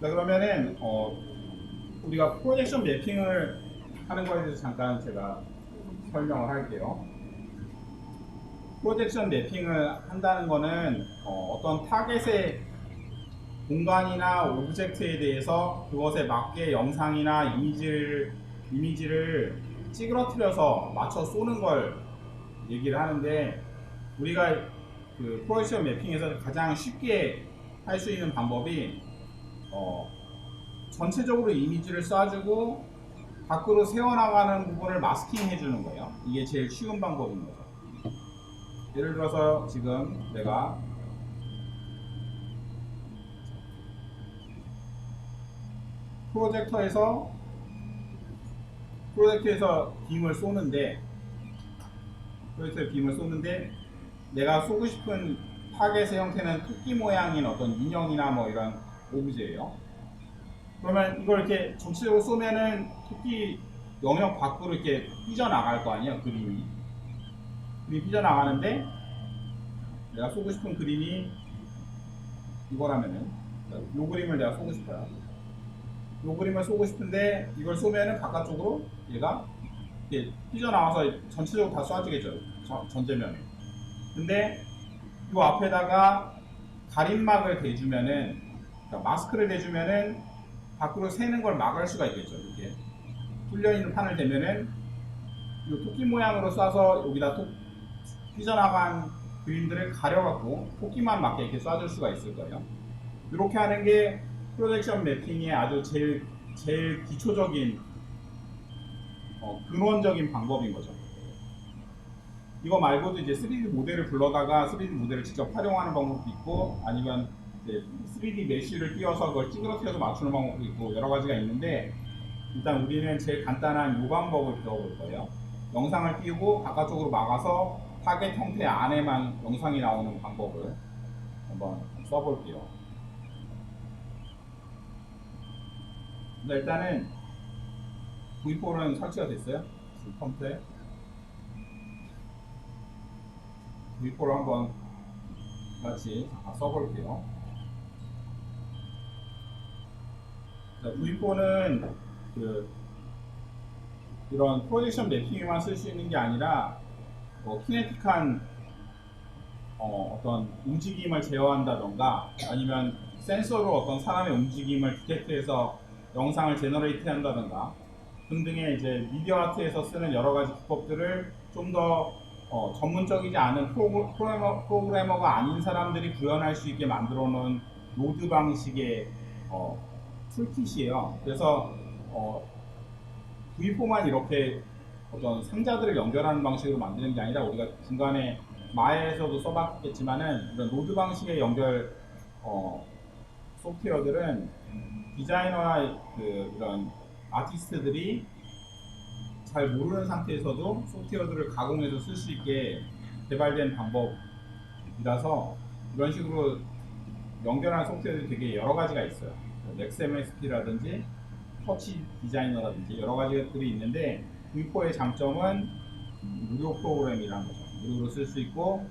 자, 그러면은 우리가 프로젝션 매핑을 하는 거에 대해서 잠깐 제가 설명을 할게요. 프로젝션 매핑을 한다는 거는 어떤 타겟의 공간이나 오브젝트에 대해서 그것에 맞게 영상이나 이미지를 찌그러뜨려서 맞춰 쏘는 걸 얘기를 하는데, 우리가 그 프로젝션 매핑에서 가장 쉽게 할 수 있는 방법이 전체적으로 이미지를 쏴주고 밖으로 새어나가는 부분을 마스킹 해주는 거예요. 이게 제일 쉬운 방법인 거죠. 예를 들어서 지금 내가 프로젝터에서 빔을 쏘는데 내가 쏘고 싶은 타겟의 형태는 토끼 모양인 어떤 인형이나 뭐 이런 오브제예요. 그러면 이걸 이렇게 전체적으로 쏘면은 토끼 영역 밖으로 이렇게 삐져나갈 거 아니에요, 그림이 삐져나가는데, 내가 쏘고 싶은 그림이 이거라면은 이 그림을 내가 쏘고 싶어요. 이 그림을 쏘고 싶은데 이걸 쏘면은 바깥쪽으로 얘가 이렇게 삐져나와서 전체적으로 다 쏴지겠죠, 전제면에. 근데 이 앞에다가 가림막을 대주면은, 그러니까 마스크를 대주면은 밖으로 새는 걸 막을 수가 있겠죠. 이렇게 뚫려있는 판을 대면은 이 토끼 모양으로 쏴서 여기다 삐져나간 그림들을 가려갖고 토끼만 맞게 이렇게 쏴줄 수가 있을 거예요. 이렇게 하는 게 프로젝션 매핑의 아주 제일 기초적인 근원적인 방법인 거죠. 이거 말고도 이제 3D 모델을 불러다가 3D 모델을 직접 활용하는 방법도 있고, 아니면 이제 3D 메쉬를 띄워서 그걸 찌그러뜨려서 맞추는 방법도 있고, 여러 가지가 있는데, 일단 우리는 제일 간단한 이 방법을 배워볼 거예요. 영상을 띄우고 바깥쪽으로 막아서 타겟 형태 안에만 영상이 나오는 방법을 한번 써볼게요. 일단은 V4는 설치가 됐어요. 컴퓨터에 V4를 한번 같이 써볼게요. V4는 이런 프로젝션 매핑에만 쓸 수 있는 게 아니라 키네틱한 어떤 움직임을 제어한다던가, 아니면 센서로 어떤 사람의 움직임을 디텍트해서 영상을 제너레이트 한다던가 등등의 이제 미디어 아트에서 쓰는 여러 가지 기법들을 좀 더 전문적이지 않은 프로그래머가 아닌 사람들이 구현할 수 있게 만들어 놓은 노드 방식의 툴킷이에요. 그래서 V4만 이렇게 어떤 상자들을 연결하는 방식으로 만드는 게 아니라, 우리가 중간에 마에서도 써봤겠지만은 이런 노드 방식의 연결 소프트웨어들은 디자이너나 이런 아티스트들이 잘 모르는 상태에서도 소프트웨어들을 가공해서 쓸 수 있게 개발된 방법이라서, 이런 식으로 연결하는 소프트웨어들이 되게 여러 가지가 있어요. XMSP라든지 터치 디자이너라든지 여러 가지들이 있는데, V4의 장점은 무료 프로그램이라는 거죠. 무료로 쓸 수 있고,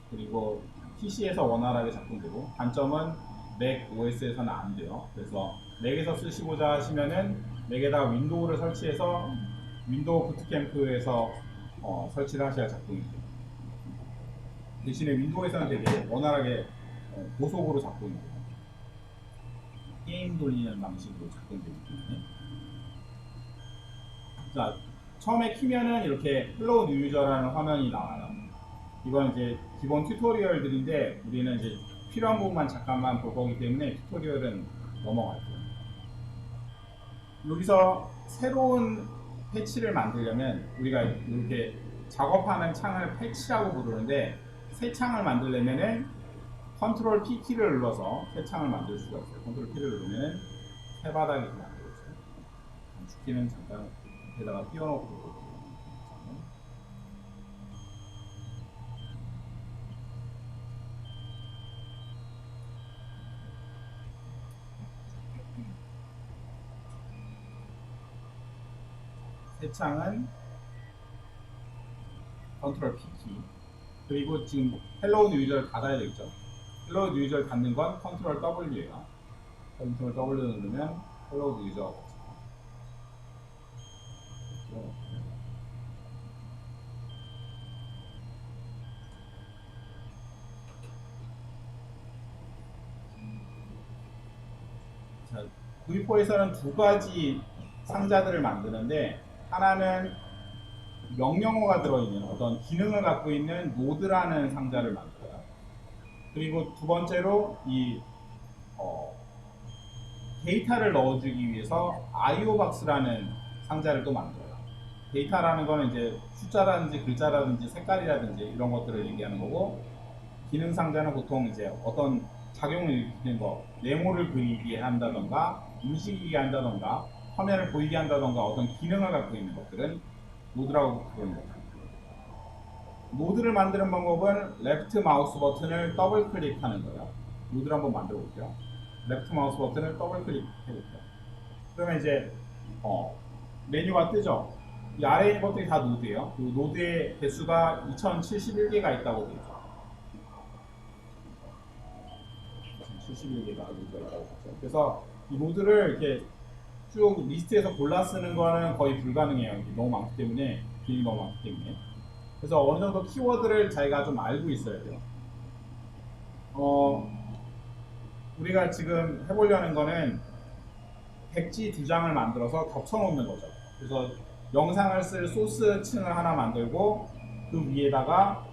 그리고 PC에서 원활하게 작동되고, 단점은 맥 OS에서는 안 돼요. 그래서 맥에서 쓰시고자 하시면은 맥에다가 윈도우를 설치해서 윈도우 부트캠프에서 설치를 하셔야 작동이 돼요. 대신에 윈도우에서는 되게 원활하게 고속으로 작동이 돼요. 게임 돌리는 방식으로 작동되기 때문에. 자, 처음에 키면은 이렇게 Hello New User라는 화면이 나와요. 이건 이제 기본 튜토리얼들인데, 우리는 이제 필요한 부분만 잠깐만 볼 거기 때문에 튜토리얼은 넘어갈게요. 여기서 새로운 패치를 만들려면, 우리가 이렇게 작업하는 창을 패치라고 부르는데, 새 창을 만들려면은 컨트롤 P 키를 눌러서 새 창을 만들 수가 있어요. 컨트롤 P를 누르면 새 바닥이 만들어져요. 단축키는 잠깐 여기다가 띄워놓고 볼게요. 새 창은 컨트롤 P 키, 그리고 지금 헬로우 뉴 유저를 닫아야 되겠죠. 헬로우 뉴 유저를 닫는 건 컨트롤 W예요. 컨트롤 W 누르면 폴로우 유저가 자, V4에서는 두 가지 상자들을 만드는데 하나는 명령어가 들어있는 어떤 기능을 갖고 있는 노드라는 상자를 만들어요. 그리고 두 번째로 이 데이터를 넣어주기 위해서 IO박스라는 상자를 또 만들어요. 데이터라는 거는 이제 숫자라든지 글자라든지 색깔이라든지 이런 것들을 얘기하는 거고, 기능 상자는 보통 이제 어떤 작용을 일으키는 거, 네모를 그리게 한다던가 움직이게 한다던가 화면을 보이게 한다던가 어떤 기능을 갖고 있는 것들은 노드라고 부르는 거죠. 노드를 만드는 방법은 레프트 마우스 버튼을 더블 클릭하는 거예요. 노드를 한번 만들어 볼게요. 레프트 마우스 버튼을 더블 클릭해 볼게요. 그러면 이제 메뉴가 뜨죠. 이 아래에 있는 것들이 다 노드예요. 그 노드의 개수가 2071개가 있다고 되어 있죠. 2071개가 노드가 있다고 되죠. 그래서 이 노드를 이렇게 쭉 리스트에서 골라 쓰는 거는 거의 불가능해요. 너무 많기 때문에, 기능이 너무 많기 때문에. 그래서 어느 정도 키워드를 자기가 좀 알고 있어야 돼요. 우리가 지금 해보려는 거는 백지 두 장을 만들어서 겹쳐 놓는 거죠. 그래서 영상을 쓸 소스 층을 하나 만들고 그 위에다가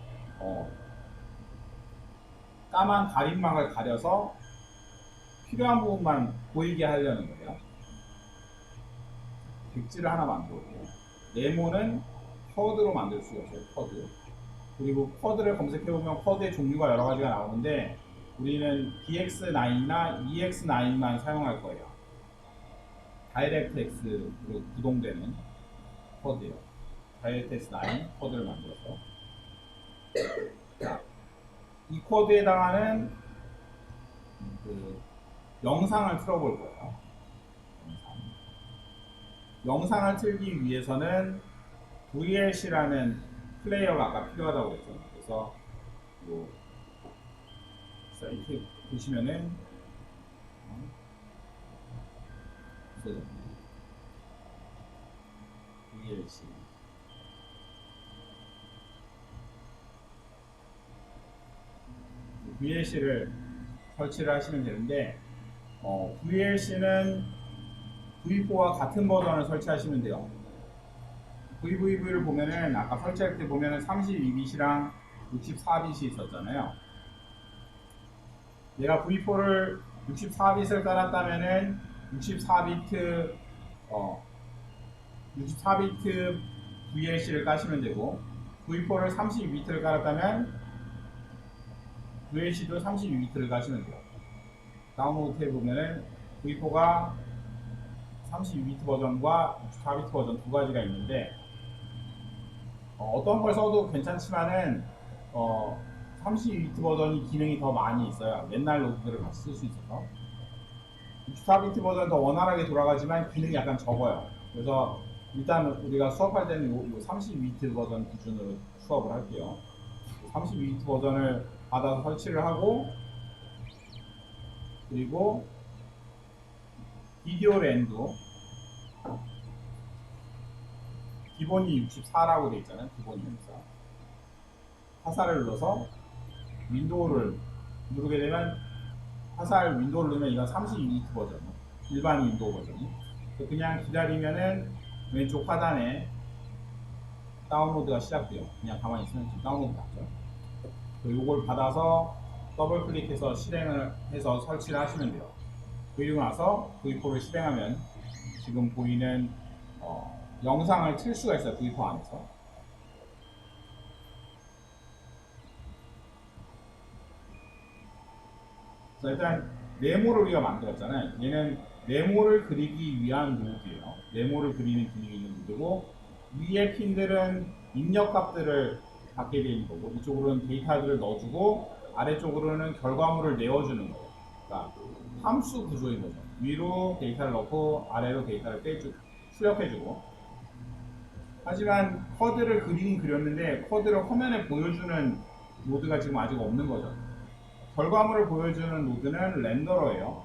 까만 가림막을 가려서 필요한 부분만 보이게 하려는 거예요. 백지를 하나 만들어 볼게요. 네모는 쿼드로 만들 수가 있어요. 쿼드. 그리고 쿼드를 검색해보면 쿼드의 종류가 여러 가지가 나오는데 우리는 DX9이나 EX9만 사용할 거예요. 다이렉트X로 구동되는 쿼드예요. 다이렉트X9 쿼드를 만들어서, 자, 이 쿼드에 해당하는 그 영상을 틀어볼 거예요. 영상을 틀기 위해서는 VLC라는 플레이어가 아까 필요하다고 했죠. 그래서 뭐 이렇게 보시면은 VLC VLC를 설치를 하시면 되는데 VLC는 V4와 같은 버전을 설치하시면 돼요. VVV를 보면은 아까 설치할 때 보면은 32bit이랑 64bit이 있었잖아요. 얘가 V4를 64bit을 깔았다면은 64비트 64비트 VLC를 까시면 되고, V4를 32비트를 깔았다면 VLC도 32비트를 까시면 돼요. 다운로드 탭에 보면은 V4가 32비트 버전과 64비트 버전 두 가지가 있는데 어떤 걸 써도 괜찮지만은 32비트 버전이 기능이 더 많이 있어요. 옛날 로드들을 같이 쓸 수 있어서. 64비트 버전은 더 원활하게 돌아가지만 기능이 약간 적어요. 그래서 일단 우리가 수업할 때는 요 32비트 버전 기준으로 수업을 할게요. 32비트 버전을 받아서 설치를 하고, 그리고 비디오 랜도 기본이 64라고 되어 있잖아요. 기본이 64. 화살을 눌러서 윈도우를 누르게 되면, 화살 윈도우를 누르면 이건 32비트 버전, 일반 윈도우 버전이. 그냥 기다리면은 왼쪽 하단에 다운로드가 시작돼요. 그냥 가만히 있으면 지금 다운로드 맞죠? 이걸 받아서 더블 클릭해서 실행을 해서 설치를 하시면 돼요. 그리고 나서 V4를 실행하면 지금 보이는 영상을 틀 수가 있어요. V4 안에서. 자, 일단 네모를 우리가 만들었잖아요. 얘는 네모를 그리기 위한 노드예요. 네모를 그리는 기능이 있는 노드고, 위에 핀들은 입력값들을 받게 되는 거고, 이쪽으로는 데이터들을 넣어주고, 아래쪽으로는 결과물을 내어주는 거예요. 그러니까 함수 구조인 거죠. 위로 데이터를 넣고 아래로 데이터를 출력해주고. 하지만 쿼드를 그리긴 그렸는데 쿼드를 화면에 보여주는 노드가 지금 아직 없는 거죠. 결과물을 보여주는 노드는 렌더러예요.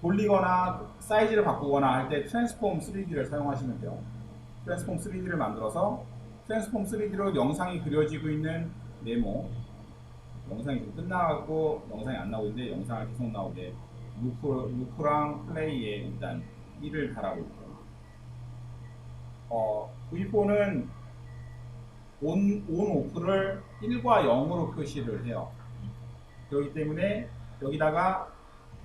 돌리거나 사이즈를 바꾸거나 할 때 트랜스폼 3D를 사용하시면 돼요. 트랜스폼 3D를 만들어서 트랜스폼 3D로 영상이 그려지고 있는 네모, 영상이 좀 끝나고 영상이 안 나오는데 영상을 계속 나오게 루프랑 플레이에 일단 1을 달하고 있고, V4는 오프를 1과 0으로 표시를 해요. 그렇기 때문에 여기다가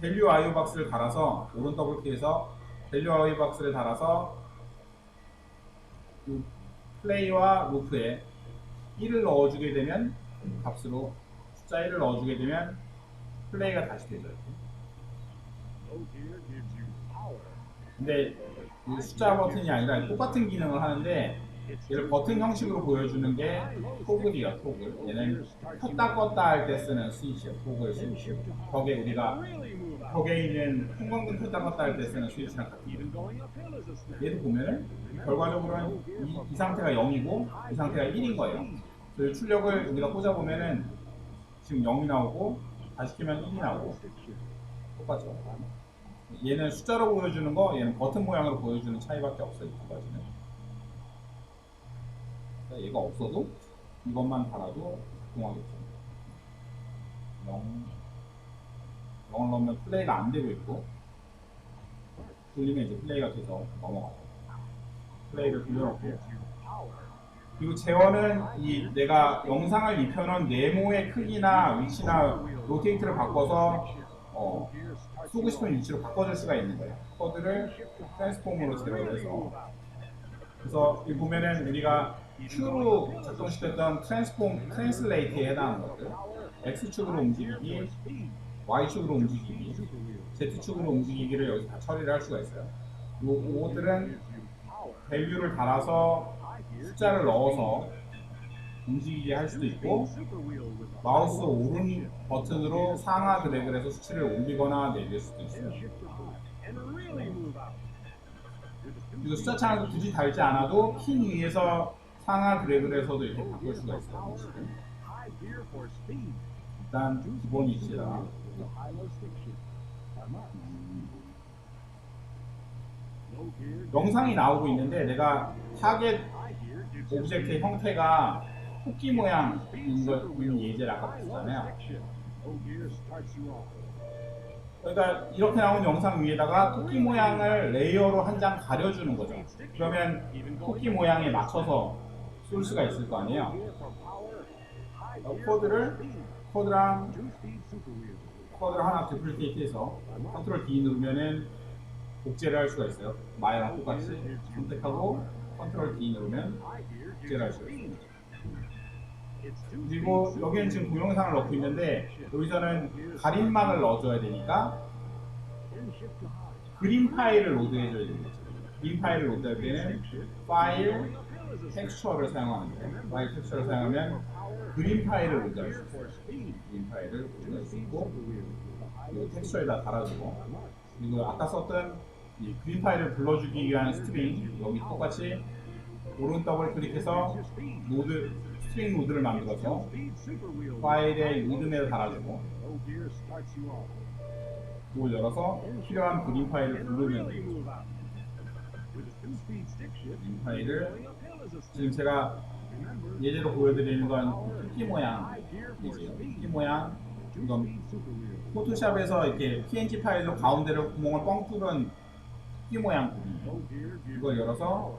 밸류 IO 박스를 달아서 오른 더블 클릭해서 밸류 IO 박스를 달아서 이 플레이와 루프에 1을 넣어주게 되면 값으로 숫자 1을 넣어주게 되면 플레이가 다시 되죠. 근데 이 숫자 버튼이 아니라 똑같은 기능을 하는데 얘를 버튼 형식으로 보여주는 게 토글이야, 토글. 얘는 켰다 껐다 할 때 쓰는 스위치야, 토글 스위치. 벽에 우리가 벽에 있는 형광등 켰다 껐다 할 때 쓰는 스위치랑 같은 거. 얘도 보면은 결과적으로는 이 상태가 0이고 이 상태가 1인 거예요. 그래서 출력을 우리가 꽂아보면은 지금 0이 나오고 다시 키면 1이 나오고 똑같죠. 얘는 숫자로 보여주는 거, 얘는 버튼 모양으로 보여주는 차이밖에 없어요. 이 두 가지는. 얘가 없어도 이것만 달아도 작동하겠죠. 0을 넣으면 플레이가 안 되고 있고, 돌리면 이제 플레이가 돼서 넘어가요. 플레이를 돌려놓고, 그리고 제어는 이 내가 영상을 입혀놓은 네모의 크기나 위치나 로테이트를 바꿔서 쓰고 싶은 위치로 바꿔줄 수가 있는 거예요. 코드를 트랜스폼으로 제어를 해서. 그래서 여기 보면은 우리가 Q로 작동시켰던 트랜스폼, 트랜슬레이트에 해당하는 것들, X축으로 움직이기, Y축으로 움직이기, Z축으로 움직이기를 여기서 다 처리를 할 수가 있어요. 이것들은 밸류를 달아서 숫자를 넣어서 움직이게 할 수도 있고, 마우스 오른 버튼으로 상하 드래그를 해서 수치를 올리거나 내릴 수도 있어요. 그리고 숫자 창을 굳이 달지 않아도 핀 위에서 상하 드래그를 해서도 이렇게 바꿀 수가 있어요. 일단 기본 위치다. 영상이 나오고 있는데 내가 타겟 오브젝트의 형태가 토끼 모양인 예제를 아까 봤잖아요. 그러니까 이렇게 나온 영상 위에다가 토끼 모양을 레이어로 한 장 가려주는 거죠. 그러면 토끼 모양에 맞춰서 쏠 수가 있을 거 아니에요. 코드랑 하나 두플리케이트해서 컨트롤 D 누르면은 복제를 할 수가 있어요. 마이랑 똑같이 선택하고 컨트롤 D 누르면 복제를 할 수가 있습니다. 그리고 여기는 지금 동영상을 넣고 있는데 여기서는 가림막을 넣어줘야 되니까 그림 파일을 로드해줘야 됩니다. 그림 파일을 로드할 때는 파일 텍스처를 사용하는 거예요. 파일 텍스처를 사용하면 그림 파일을 로드할 수 있어요. 그림 파일을 로드할 수 있고 그리고 텍스처에다 달아주고, 그리고 아까 썼던 이 그림 파일을 불러주기 위한 스트링, 여기 똑같이 오른 더블 클릭해서 스트링 노드를 만들어서 파일의 리듬에 달아주고, 그걸 열어서 필요한 그림 파일을 부르면 되겠죠. 그림 파일을 지금 제가 예제로 보여드리는 건 토끼 모양 예제예요. 토끼 모양, 이건 포토샵에서 이렇게 PNG 파일로 가운데로 구멍을 뻥 뚫은 토끼 모양 그림, 이걸 열어서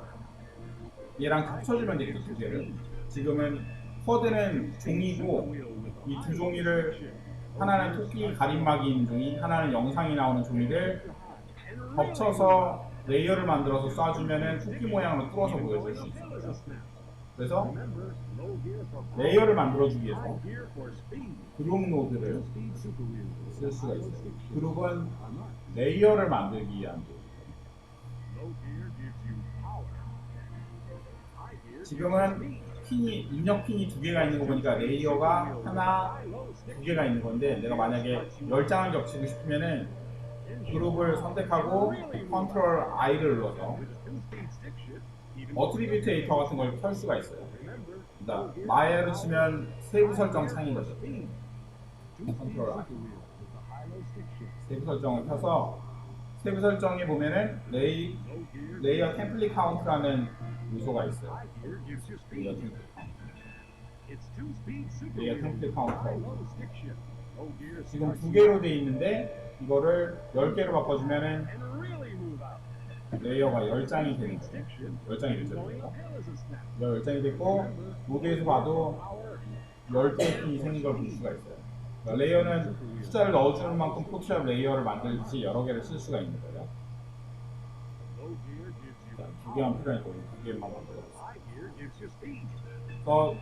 얘랑 겹쳐주면 되겠죠. 두 개를. 지금은 코드는 종이고 이 두 종이를, 하나는 토끼 가림막이 있는 종이, 하나는 영상이 나오는 종이를 겹쳐서 레이어를 만들어서 쏴주면은 토끼 모양으로 뚫어서 보여줄 수 있어요. 그래서 레이어를 만들어주기 위해서 그룹 노드를 쓸 수가 있어요. 그룹은 레이어를 만들기 위한 노드. 지금은 입력 핀이 두 개가 있는 거 보니까 레이어가 하나, 두 개가 있는 건데, 내가 만약에 10장을 겹치고 싶으면은 그룹을 선택하고 컨트롤 I를 눌러서 어트리뷰트 에디터 같은 걸 켤 수가 있어요. 그러니까 마이어를 치면 세부 설정 창인 거죠. 컨트롤 I. 세부 설정을 켜서 탭 설정에 보면은 레이어 템플릿 카운트라는 요소가 있어요. 레이어 템플릿 카운트. 지금 2개로 돼 있는데 이거를 10개로 바꿔주면은 레이어가 10장이 되는 거죠. 10장이 되죠. 10장이 됐고 모드에서 봐도 10개의 핀이 생긴 걸 볼 수가 있어요. 그러니까 레이어는 숫자를 넣어주는 만큼 포토샵 레이어를 만들듯이 여러 개를 쓸 수가 있는 거예요. 자, 2개만 필요하니까 2개만 만들어보겠습니다.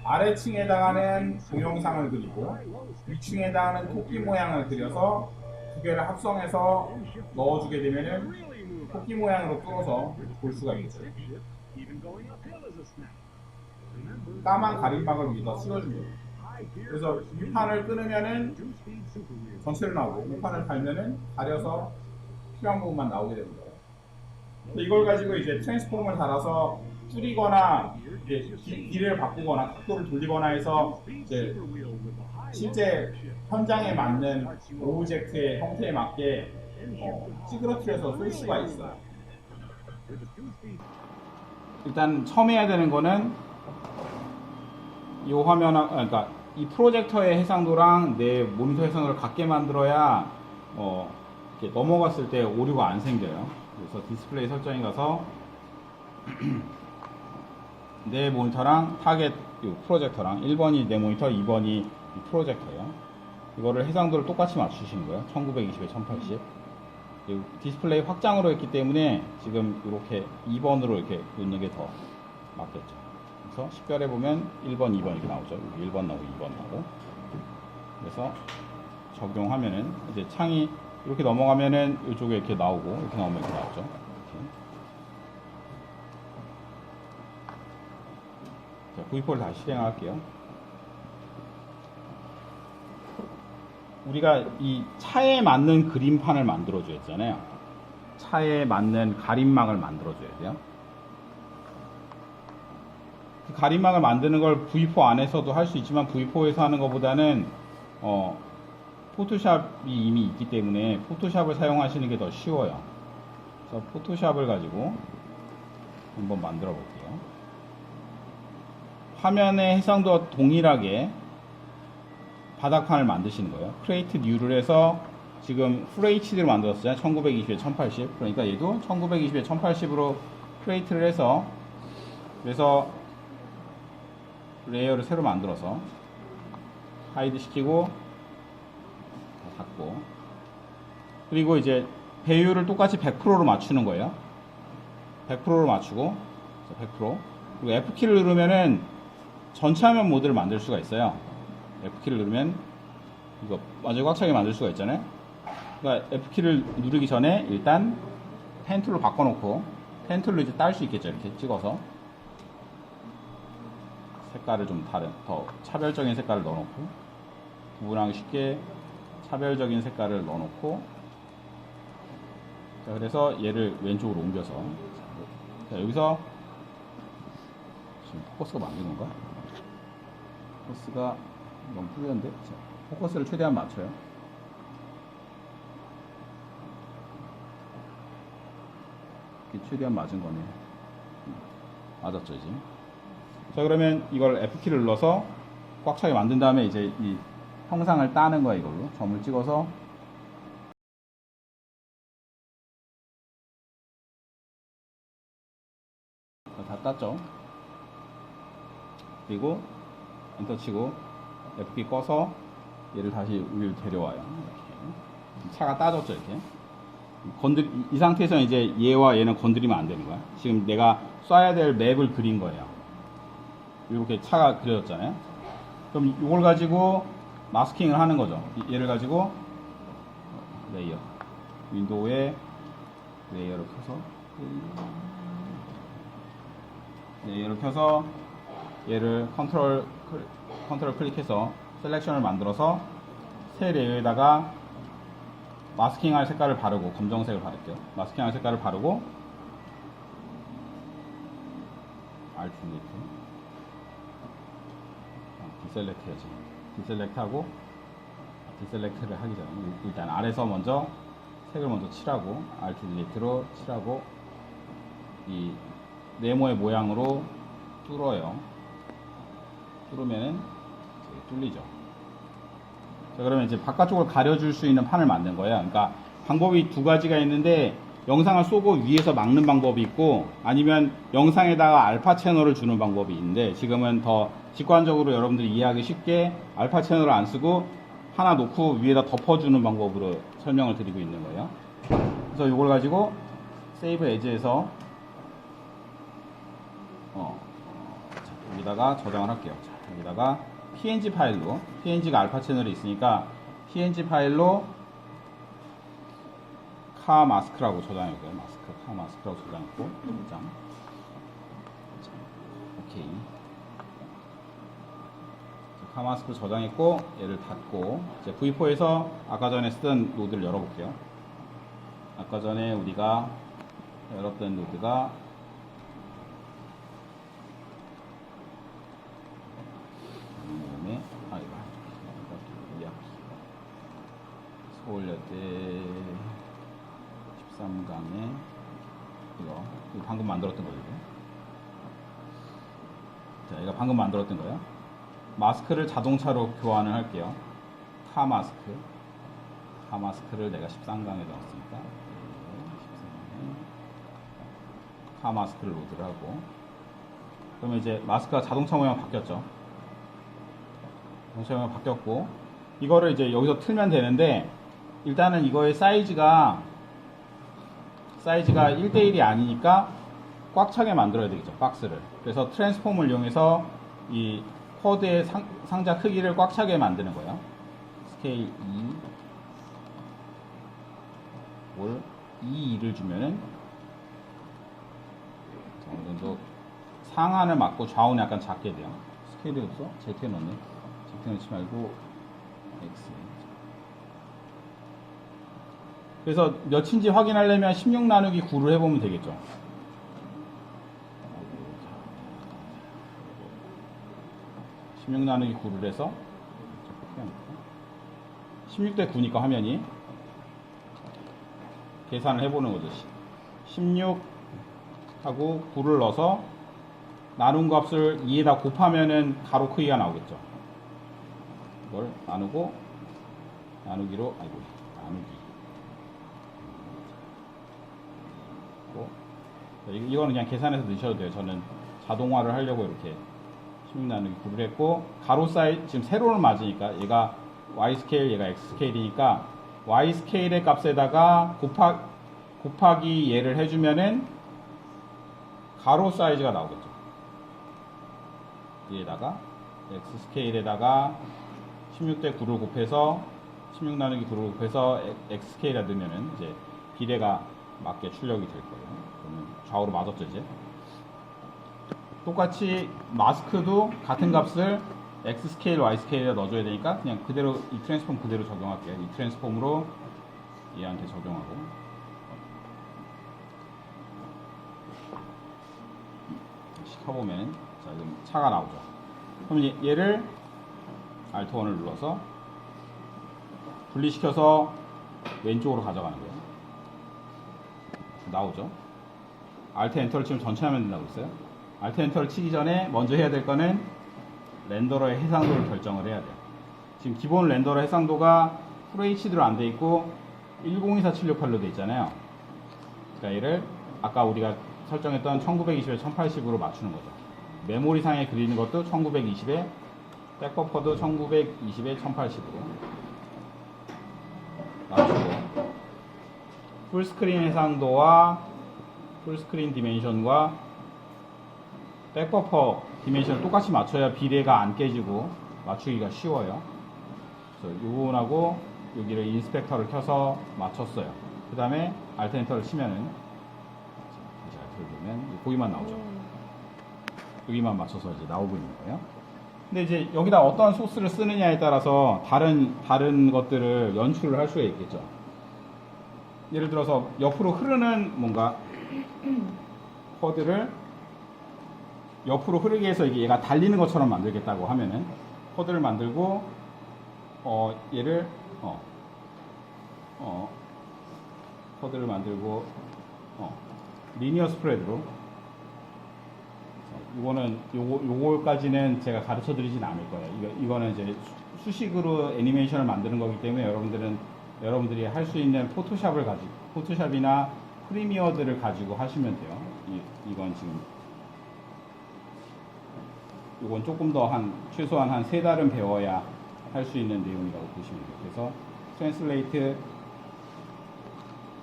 아래층에다가는 동영상을 그리고 위층에다가는 토끼 모양을 그려서 2개를 합성해서 넣어주게 되면은 토끼 모양으로 뚫어서 볼 수가 있죠. 까만 가림막을 위에다 씌워줍니다. 그래서 위판을 끊으면은 전체로 나오고 위판을 달면은 가려서 필요한 부분만 나오게 됩니다. 이걸 가지고 이제 트랜스폼을 달아서 줄이거나 길을 바꾸거나 각도를 돌리거나 해서 이제 실제 현장에 맞는 오브젝트의 형태에 맞게 찌그러뜨려서 쏠 수가 있어요. 일단 처음 해야 되는 거는 이 화면, 그러니까 이 프로젝터의 해상도랑 내 모니터 해상도를 같게 만들어야 이렇게 넘어갔을 때 오류가 안 생겨요. 그래서 디스플레이 설정에 가서 내 모니터랑 타겟 프로젝터랑 1번이 내 모니터, 2번이 이 프로젝터예요. 이거를 해상도를 똑같이 맞추시는 거예요. 1920에 1080. 디스플레이 확장으로 했기 때문에 지금 이렇게 2번으로 이렇게 놓는 게 더 맞겠죠. 그래서 식별해 보면 1번, 2번 이렇게 나오죠. 1번 나오고 2번 나오고. 그래서 적용하면은 이제 창이 이렇게 넘어가면은 이쪽에 이렇게 나오고 이렇게 나오면 이렇게 나오죠. 이렇게. 자, V4를 다시 실행할게요. 우리가 이 차에 맞는 그림판을 만들어줘야 했잖아요. 차에 맞는 가림막을 만들어줘야 돼요. 그 가림막을 만드는 걸 V4 안에서도 할 수 있지만 V4에서 하는 것보다는 포토샵이 이미 있기 때문에 포토샵을 사용하시는 게 더 쉬워요. 그래서 포토샵을 가지고 한번 만들어 볼게요. 화면의 해상도와 동일하게 바닥판을 만드시는 거예요. 크레이트 뉴를 해서 지금 FHD로 만들었어요. 1920에 1080. 그러니까 얘도 1920에 1080으로 크레이트를 해서 그래서 레이어를 새로 만들어서 하이드 시키고 닫고 그리고 이제 배율을 똑같이 100%로 맞추는 거예요. 100%로 맞추고 100% 그리고 F키를 누르면은 전체 화면 모드를 만들 수가 있어요. F키를 누르면 이거 완전히 꽉 차게 만들 수가 있잖아요. 그러니까 F키를 누르기 전에 일단 펜 툴로 바꿔놓고 펜 툴로 이제 딸 수 있겠죠. 이렇게 찍어서 색깔을 좀 더 차별적인 색깔을 넣어놓고 구분하기 쉽게 차별적인 색깔을 넣어놓고 자, 그래서 얘를 왼쪽으로 옮겨서 자, 여기서 지금 포커스가 맞는 건가? 포커스가 너무 풀렸는데 자, 포커스를 최대한 맞춰요. 이렇게 최대한 맞은 거네. 맞았죠 지금. 자 그러면 이걸 F키를 눌러서 꽉 차게 만든 다음에 이제 이 형상을 따는 거야. 이걸로 점을 찍어서 다 땄죠. 그리고 엔터 치고 F키 꺼서 얘를 다시 위로 데려와요. 이렇게 차가 따졌죠. 이렇게 이 상태에서 이제 얘와 얘는 건드리면 안 되는 거야. 지금 내가 쏴야 될 맵을 그린 거예요. 이렇게 차가 그려졌잖아요. 그럼 이걸 가지고 마스킹을 하는 거죠. 얘를 가지고 레이어 윈도우에 레이어를 켜서 얘를 컨트롤 클릭해서 셀렉션을 만들어서 새 레이어에다가 마스킹할 색깔을 바르고 검정색을 바를게요. 마스킹할 색깔을 바르고 Alt 디셀렉트 해야지. 디셀렉트하고 디셀렉트를 하기 전에 일단 아래서 먼저 색을 먼저 칠하고 Alt Delete로 칠하고 이 네모의 모양으로 뚫어요. 뚫으면은 뚫리죠. 자, 그러면 이제 바깥쪽을 가려줄 수 있는 판을 만든 거예요. 그러니까 방법이 두 가지가 있는데 영상을 쏘고 위에서 막는 방법이 있고 아니면 영상에다가 알파 채널을 주는 방법이 있는데 지금은 더 직관적으로 여러분들이 이해하기 쉽게 알파 채널을 안 쓰고 하나 놓고 위에다 덮어주는 방법으로 설명을 드리고 있는 거예요. 그래서 이걸 가지고 세이브 에즈에서 여기다가 저장을 할게요. 자, 여기다가 png 파일로 png가 알파 채널이 있으니까 png 파일로 카 마스크라고 저장했고요. 카 마스크라고 저장했고 저장. 오케이. 카 마스크 저장했고 얘를 닫고 이제 V4에서 아까 전에 쓰던 노드를 열어볼게요. 아까 전에 우리가 열었던 노드가 서울여대 13강에 이거 방금 만들었던 거예요. 자, 이거 방금 만들었던 거예요. 마스크를 자동차로 교환을 할게요. 카 마스크를 내가 13강에 넣었으니까 카 마스크를 로드를 하고 그러면 이제 마스크가 자동차 모양 바뀌었죠. 자동차 모양 바뀌었고 이거를 이제 여기서 틀면 되는데 일단은 이거의 사이즈가 1대1이 아니니까 꽉 차게 만들어야 되겠죠. 박스를. 그래서 트랜스폼을 이용해서 이 쿼드의 상자 크기를 꽉 차게 만드는 거예요. 스케일 2를 주면은 어느 정도 상한을 맞고 좌우는 약간 작게 돼요. 스케일이 없어? Z에 넣네. Z에 넣지 말고 X. 그래서 몇인지 확인하려면 16 나누기 9를 해보면 되겠죠. 16 나누기 9를 해서 16대 9니까 화면이 계산을 해보는 거죠. 16 하고 9를 넣어서 나눈 값을 2에다 곱하면은 가로 크기가 나오겠죠. 이걸 나누고 나누기로 나누기 이거는 그냥 계산해서 넣으셔도 돼요. 저는 자동화를 하려고 이렇게 16 나누기 9를 했고 가로 사이즈 지금 세로를 맞으니까 얘가 Y 스케일 얘가 X 스케일이니까 Y 스케일의 값에다가 곱하기 얘를 해주면은 가로 사이즈가 나오겠죠. 얘에다가 X 스케일에다가 16대 9를 곱해서 16 나누기 9를 곱해서 X 스케일에 넣으면은 이제 비례가 맞게 출력이 될 거예요. 그러면 좌우로 맞았죠 이제. 똑같이 마스크도 같은 값을 X 스케일, Y 스케일에 넣어줘야 되니까 그냥 그대로 이 트랜스폼 그대로 적용할게요. 이 트랜스폼으로 얘한테 적용하고 시켜보면 자 지금 차가 나오죠. 그럼 얘를 Alt1을 눌러서 분리시켜서 왼쪽으로 가져가는 거예요. 나오죠. Alt 엔터를 치면 전체 화면 된다고 했어요. Alt 엔터를 치기 전에 먼저 해야 될 거는 렌더러의 해상도를 결정을 해야 돼요. 지금 기본 렌더러 해상도가 FHD로 안 돼 있고 1024-768로 돼 있잖아요. 그러니까 얘를 아까 우리가 설정했던 1920에 1080으로 맞추는 거죠. 메모리상에 그리는 것도 1920에 백버퍼도 1920에 1080으로 맞추고 풀스크린 해상도와 풀스크린 디멘션과 백버퍼 디멘션을 똑같이 맞춰야 비례가 안 깨지고 맞추기가 쉬워요. 그래서 이 부분하고 여기를 인스펙터를 켜서 맞췄어요. 그 다음에 Alt 엔터를 치면은 다시 Alt를 보면 거기만 나오죠. 여기만 맞춰서 이제 나오고 있는 거예요. 근데 이제 여기다 어떤 소스를 쓰느냐에 따라서 다른 것들을 연출을 할 수가 있겠죠. 예를 들어서 옆으로 흐르는 뭔가 코드를 옆으로 흐르게 해서 얘가 달리는 것처럼 만들겠다고 하면은 코드를 만들고 얘를 쿼드를 만들고 리니어 스프레드로. 이거는 요거까지는 제가 가르쳐 드리진 않을 거예요. 이거는 이제 수식으로 애니메이션을 만드는 거기 때문에 여러분들이 할 수 있는 포토샵이나 프리미어들을 가지고 하시면 돼요. 이건 지금 이건 조금 더 최소한 한 3달은 배워야 할 수 있는 내용이라고 보시면 돼요. 그래서 트랜슬레이트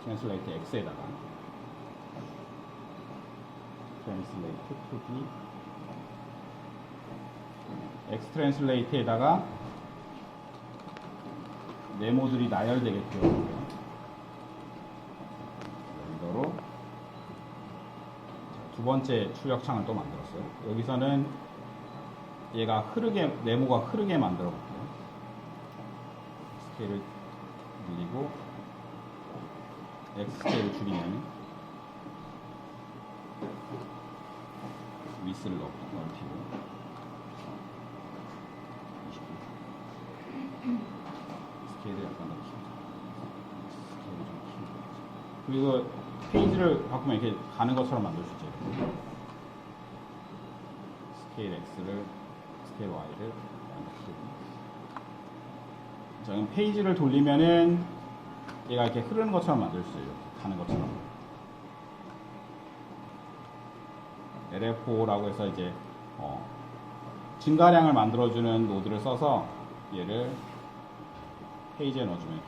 X에다가 트랜슬레이트 2D X 트랜슬레이트에다가 네모들이 나열되게끔 렌더로 두 번째 출력창을 또 만들었어요. 여기서는 얘가 네모가 흐르게 만들어 볼게요. 스케일을 늘리고 X 스케일을 줄이면 위스를 넓히고 스케일을 약간 더 키우고 스케일을 좀 키우고 그리고 페이지를 바꾸면 이렇게 가는 것처럼 만들 수 있죠. 스케일 X를 스케일 Y를 키우고 자, 그럼 페이지를 돌리면은 얘가 이렇게 흐르는 것처럼 만들 수 있어요. 이렇게 가는 것처럼. LF5라고 해서 이제 증가량을 만들어주는 노드를 써서 얘를 페이지에 넣어주면 이렇게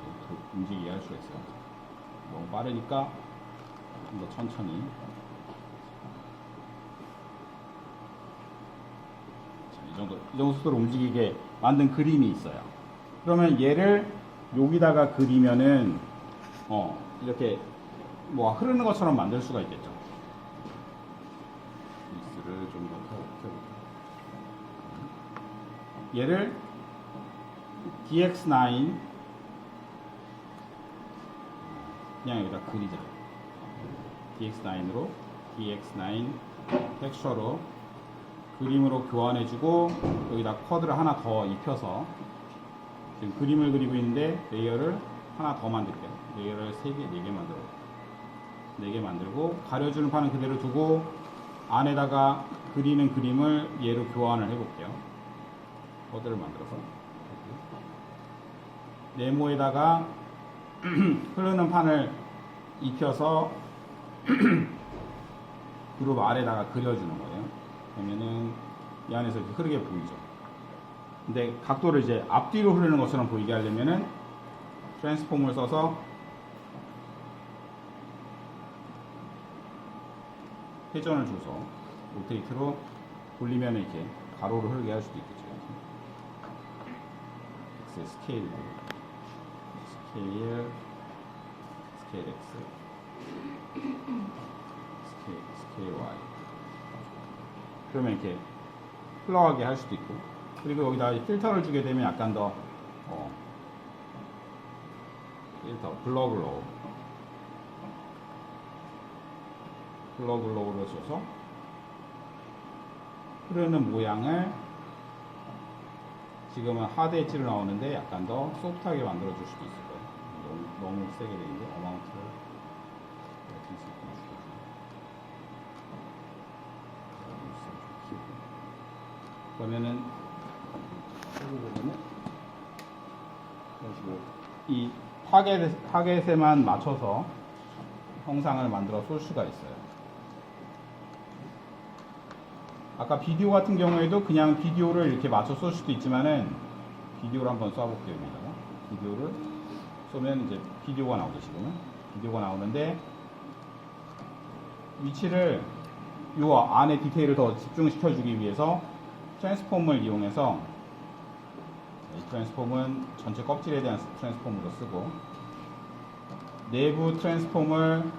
움직이게 할 수가 있어요. 너무 빠르니까 좀 더 천천히. 자, 이 정도 속도로 움직이게 만든 그림이 있어요. 그러면 얘를 여기다가 그리면은 이렇게 뭐 흐르는 것처럼 만들 수가 있겠죠. 를 좀 더 펴볼게요. 얘를 DX9 그냥 여기다 그리자. DX9으로 DX9 텍스처로 그림으로 교환해주고 여기다 쿼드를 하나 더 입혀서 지금 그림을 그리고 있는데 레이어를 하나 더 만들게요. 레이어를 3개, 4개 만들어 4개 만들고 가려주는 판은 그대로 두고 안에다가 그리는 그림을 얘로 교환을 해볼게요. 쿼드를 만들어서 네모에다가 흐르는 판을 입혀서 그룹 아래다가 그려주는 거예요. 그러면은 이 안에서 이렇게 흐르게 보이죠. 근데 각도를 이제 앞뒤로 흐르는 것처럼 보이게 하려면은 트랜스폼을 써서 회전을 줘서 로테이트로 돌리면 이렇게 가로로 흐르게 할 수도 있겠죠. X의 스케일 X, 스케일 Y. 그러면 이렇게 흘러가게 할 수도 있고, 그리고 여기다 필터를 주게 되면 약간 더 필터 블럭으로 줘서 흐르는 모양을 지금은 하드 엣지로 나오는데 약간 더 소프트하게 만들어 줄 수도 있을 거예요. 너무 세게 되는데 어마운트를 그러면은 이런 식으로 이 타겟에만 맞춰서 형상을 만들어 쏠 수가 있어요. 아까 비디오 같은 경우에도 그냥 비디오를 이렇게 맞춰 쏠 수도 있지만은 비디오를 한번 쏴볼게요. 여기다가 비디오를 쏘면 이제 비디오가 나오죠. 지금은 비디오가 나오는데 위치를 요 안에 디테일을 더 집중시켜 주기 위해서 트랜스폼을 이용해서 이 트랜스폼은 전체 껍질에 대한 트랜스폼으로 쓰고 내부 트랜스폼을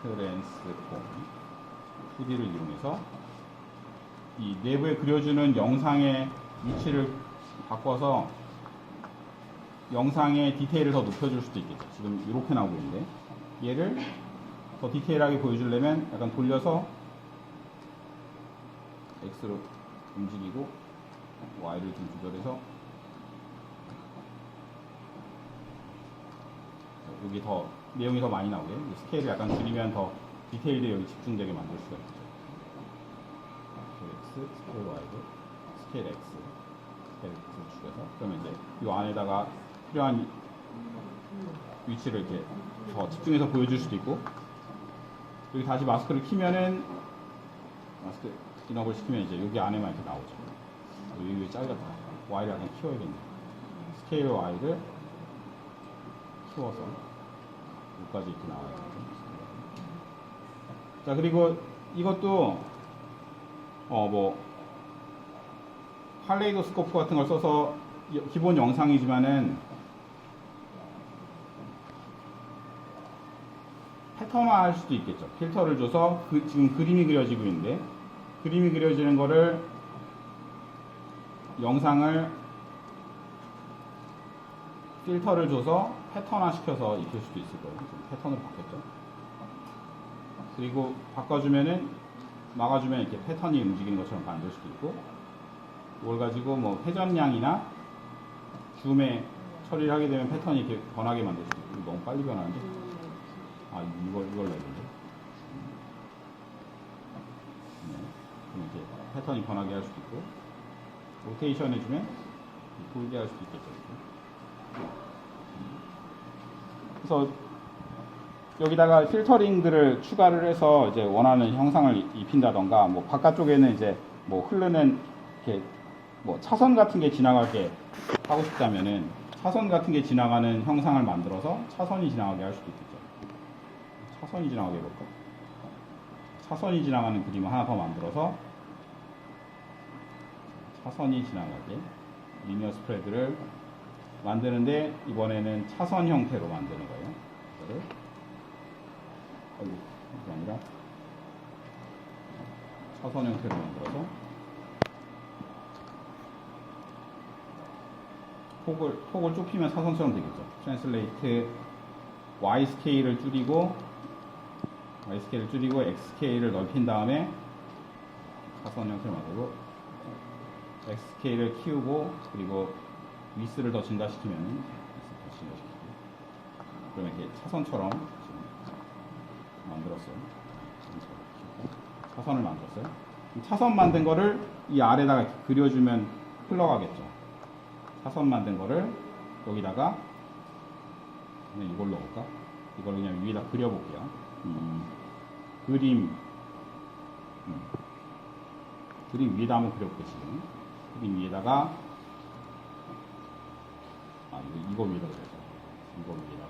트랜스폼 2D를 이용해서 이 내부에 그려주는 영상의 위치를 바꿔서 영상의 디테일을 더 높여줄 수도 있겠죠. 지금 이렇게 나오고 있는데 얘를 더 디테일하게 보여주려면 약간 돌려서 X로 움직이고 Y를 좀 조절해서 여기 더 내용이 더 많이 나오게 스케일을 약간 줄이면 더 디테일에 여기 집중되게 만들 수가 있죠. 스케일 X, 스케일 Y, 스케일 X, 스케일 X를 줄여서 그러면 이제 이 안에다가 필요한 위치를 이렇게 더 집중해서 보여줄 수도 있고 여기 다시 마스크를 키면은 마스크 인업을 시키면 이제 여기 안에만 이렇게 나오죠. 여기 잘렸다. Y를 약간 키워야겠네. 스케일 Y를 키워서 여기까지 이렇게 나와야 되죠. 자 그리고 이것도 뭐 칼레이도스코프 같은 걸 써서 기본 영상이지만은 패턴화 할 수도 있겠죠. 필터를 줘서 지금 그림이 그려지고 있는데 그림이 그려지는 거를 영상을 필터를 줘서 패턴화 시켜서 익힐 수도 있을 거예요. 패턴으로 바뀌었죠. 그리고 바꿔주면은 막아주면 이렇게 패턴이 움직이는 것처럼 만들 수도 있고 이걸 가지고 뭐 회전량이나 줌에 처리를 하게 되면 패턴이 이렇게 변하게 만들 수도 있고 너무 빨리 변하는데 이걸 넣어야 되는데 그럼 이렇게 패턴이 변하게 할 수도 있고 로테이션 해주면 돌게 할 수도 있겠죠. 그래서 여기다가 필터링들을 추가를 해서 이제 원하는 형상을 입힌다던가 뭐 바깥쪽에는 이제 뭐 흐르는 이렇게 뭐 차선 같은 게 지나가게 하고 싶다면은 차선 같은 게 지나가는 형상을 만들어서 차선이 지나가게 할 수도 있겠죠. 차선이 지나가게 해볼까? 차선이 지나가는 그림을 하나 더 만들어서 차선이 지나가게 리니어 스프레드를 만드는데 이번에는 차선 형태로 만드는 거예요. 이거를 이게 아니라 차선 형태로 만들어서 폭을 좁히면 차선처럼 되겠죠. 트랜슬레이트 Y 스케일을 줄이고 X 스케일을 넓힌 다음에 차선 형태를 만들고 X 스케일을 키우고 그리고 위스를 더 증가시키면 위스 더 증가시키고 그러면 이렇게 차선처럼 지금 만들었어요. 차선을 만들었어요. 차선 만든 거를 이 아래다가 이렇게 그려주면 흘러가겠죠. 차선 만든 거를 여기다가 그냥 이걸로 넣을까? 이걸 그냥 위에다 그려볼게요. 그림 위에다 한번 그려볼게요. 지금 그림 위에다가 이거 위에다 그려야죠. 이거 위에다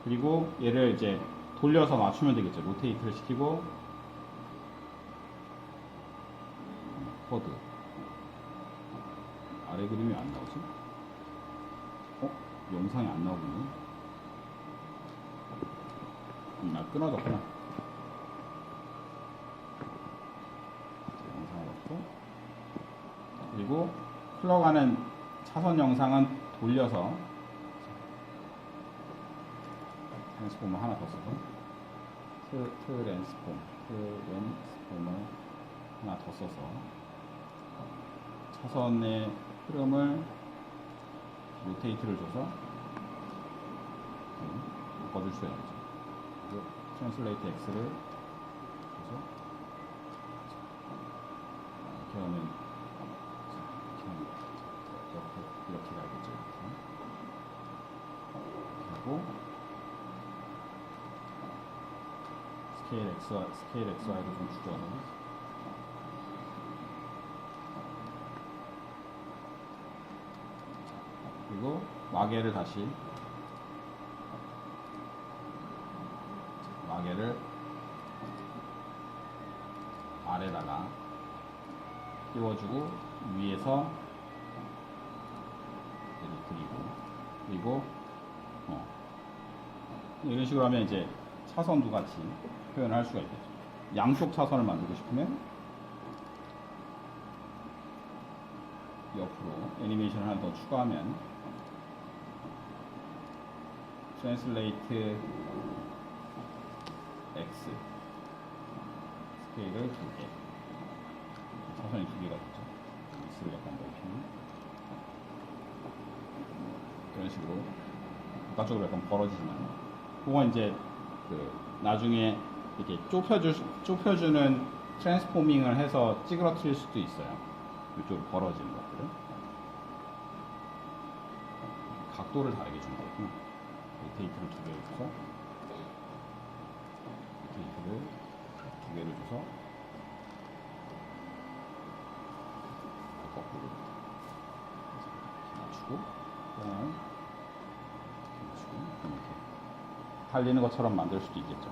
그리고 얘를 이제 돌려서 맞추면 되겠죠. 로테이트를 시키고 코드 아래 그림이 안 나오지? 영상이 안 나오군요. 끊어졌구나. 영상을 넣고 그리고 흘러가는 차선 영상은 돌려서 트랜스포머 하나 더 써서 트랜스포머 하나 더 써서 차선의 흐름을 로테이트를 줘서 바꿔줄 수가 있죠. 트랜슬레이트 X를 줘서 이렇게 하면 이렇게 가야겠죠. 그리고 스케일 XY도 좀 줄여서 그리고 마개를 다시 아래다가 띄워주고 위에서 그리고 이런 식으로 하면 이제 차선도 같이 표현을 할 수가 있겠죠. 양쪽 차선을 만들고 싶으면 옆으로 애니메이션을 하나 더 추가하면 트랜슬레이트 X 스케일을 2개 차선이 2개가 있죠. X를 약간 넓히면 이런 식으로 바깥쪽으로 약간 벌어지지만, 그건 이제 그 나중에 이렇게 좁혀주는 트랜스포밍을 해서 찌그러뜨릴 수도 있어요. 이쪽으로 벌어지는 것들을 각도를 다르게 준 거구나. 테이프를 2개를 줘서 테이프를 2개를 줘서 거꾸로 맞추고 맞추고 이렇게 달리는 것처럼 만들 수도 있겠죠.